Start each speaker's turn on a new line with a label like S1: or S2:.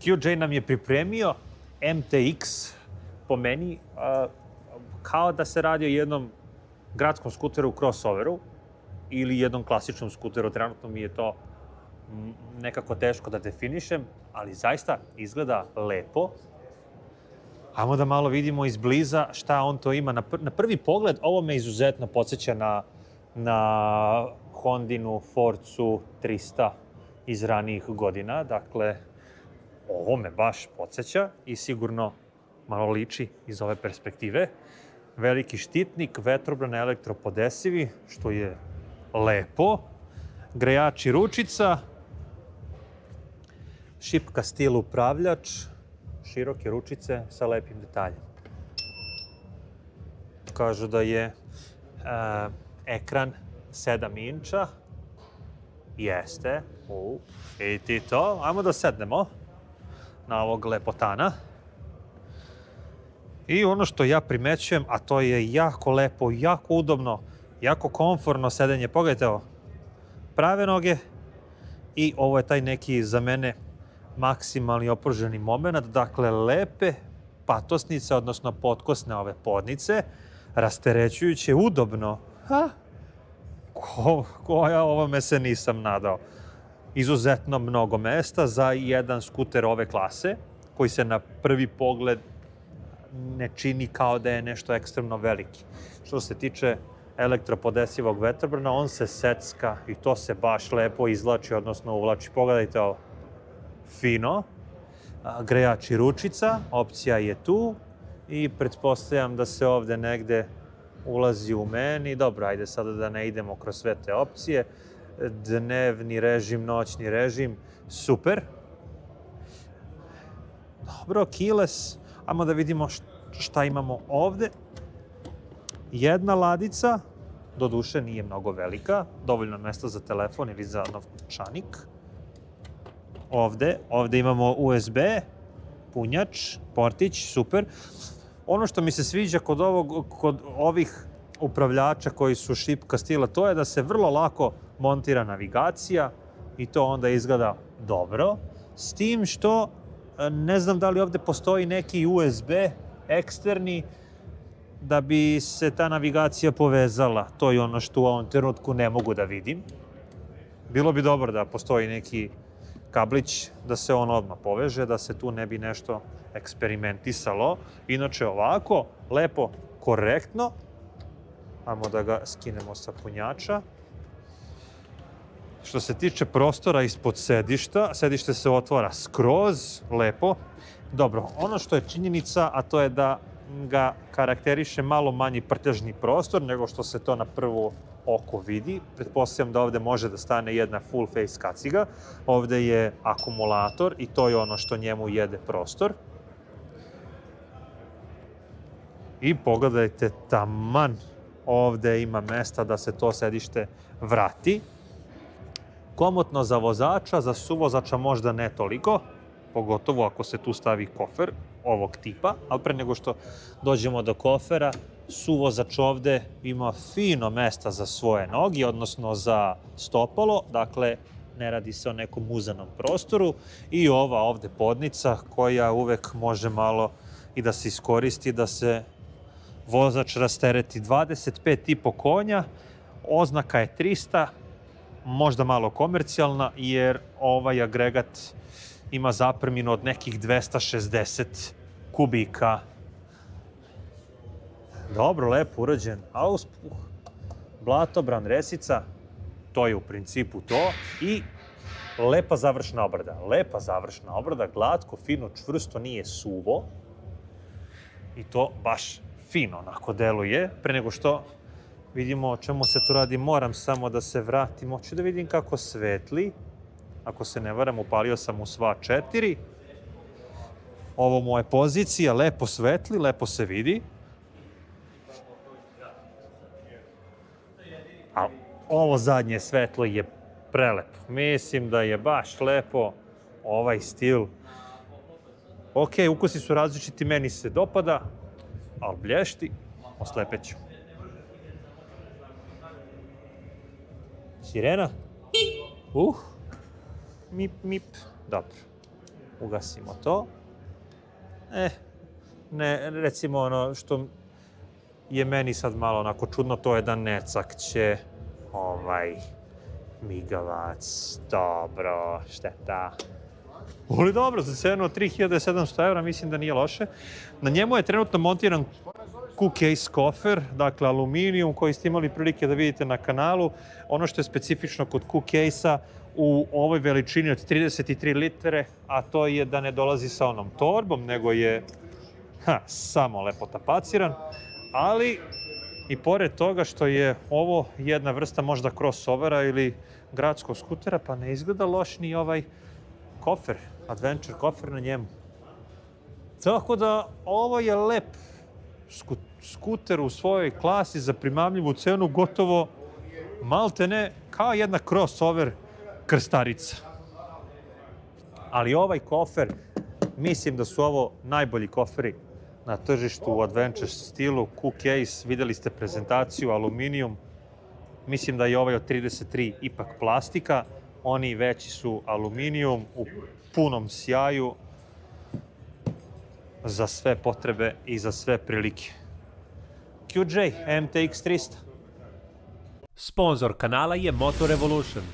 S1: QJ nam je pripremio MTX, po meni, kao da se radi o jednom gradskom skuteru crossoveru ili jednom klasičnom skuteru. Trenutno mi je to nekako teško da definišem, ali zaista izgleda lepo. Ajmo da malo vidimo izbliza šta on to ima. Na prvi pogled ovo me izuzetno podsjeća na Hondinu Forcu 300 iz ranijih godina. Dakle, ovo me baš podsjeća i sigurno malo liči iz ove perspektive. Veliki štitnik, vetrobran elektropodesivi, što je lepo. Grejač i ručica. Šipka stil upravljač. Široke ručice sa lepim detaljem. Kažu da je ekran 7 inča. Jeste. I ti to. Ajmo da sednemo na ovog lepotana. I ono što ja primećujem, a to je jako lepo, jako udobno, jako komfortno sedenje. Pogledajte ovo. Prave noge i ovo je taj neki za mene maksimalni opruženi moment. Dakle, lepe patosnice, odnosno potkosne ove podnice, rasterećujuće, udobno. Koja ovome se nisam nadao. Izuzetno mnogo mesta za jedan skuter ove klase, koji se na prvi pogled ne čini kao da je nešto ekstremno veliki. Što se tiče elektropodesivog vetrobrana, on se secka i to se baš lepo izvlači, odnosno uvlači. Pogledajte ovo. Fino. Grejač i ručica, opcija je tu i pretpostavljam da se ovde negde ulazi u meni. Dobro, ajde sada da ne idemo kroz sve te opcije. Dnevni režim, noćni režim, super. Dobro, keyless. Ajmo da vidimo šta imamo ovde. Jedna ladica, doduše nije mnogo velika, dovoljno mesta za telefon ili za novčanik. Ovde imamo USB, punjač, portić, super. Ono što mi se sviđa kod ovih upravljača koji su šipka stila, to je da se vrlo lako montira navigacija i to onda izgleda dobro. S tim što ne znam da li ovde postoji neki USB eksterni da bi se ta navigacija povezala. To je ono što u ovom trenutku ne mogu da vidim. Bilo bi dobro da postoji neki kablić da se on odmah poveže, da se tu ne bi nešto eksperimentisalo. Inače ovako, lepo, korektno. Ajmo da ga skinemo sa punjača. Što se tiče prostora ispod sedišta, sedište se otvara skroz, lepo. Dobro, ono što je činjenica, a to je da ga karakteriše malo manji prtljažni prostor nego što se to na prvo oko vidi. Pretpostavljam da ovde može da stane jedna full face kaciga. Ovde je akumulator i to je ono što njemu jede prostor. I pogledajte, taman ovde ima mesta da se to sedište vrati. Komotno za vozača, za suvozača možda ne toliko, pogotovo ako se tu stavi kofer ovog tipa, ali pre nego što dođemo do kofera, suvozač ovde ima fino mesta za svoje noge, odnosno za stopalo, dakle ne radi se o nekom uzanom prostoru, i ova ovde podnica koja uvek može malo i da se iskoristi, da se vozač rastereti. 25,5 konja, oznaka je 300, možda malo komercijalna, jer ovaj agregat ima zapreminu od nekih 260 kubika. Dobro, lepo urađen auspuh, blatobran, resica, to je u principu to. I lepa završna obrada. Lepa završna obrada, glatko, fino, čvrsto, nije suvo. I to baš fino onako deluje. Pre nego što vidimo o čemu se tu radi, moram samo da se vratim. Hoću da vidim kako svetli. Ako se ne varam, upalio sam u sva 4. Ovo moje pozicija, lepo svetli, lepo se vidi. A ovo zadnje svetlo je prelepo. Mislim da je baš lepo ovaj stil. Ok, ukusi su različiti, meni se dopada, ali blješti, oslepeću. Sirena? Mip, mip. Dobro. Ugasimo to. Ne, recimo ono što je meni sad malo onako čudno, to je da ne cakće migavac. Dobro, šteta. Ali dobro, za cenu od 3700 € mislim da nije loše. Na njemu je trenutno montiran Q-Case kofer, dakle aluminijum koji ste imali prilike da vidite na kanalu. Ono što je specifično kod Q-Case-a u ovoj veličini od 33 litre, a to je da ne dolazi sa onom torbom, nego je samo lepo tapaciran, ali i pored toga što je ovo jedna vrsta možda crossovera ili gradskog skutera, pa ne izgleda loš ni ovaj kofer, adventure kofer na njemu. Tako da ovo je lep skuter u svojoj klasi za primamljivu cenu, gotovo maltene kao jedna crossover krstarica. Ali ovaj kofer, mislim da su ovo najbolji koferi na tržištu u adventure stilu. Q-Case, videli ste prezentaciju, aluminijum. Mislim da je ovaj od 33 ipak plastika. Oni veći su aluminijum u punom sjaju za sve potrebe i za sve prilike. QJ MTX 300.
S2: Sponzor kanala je Moto Revolution,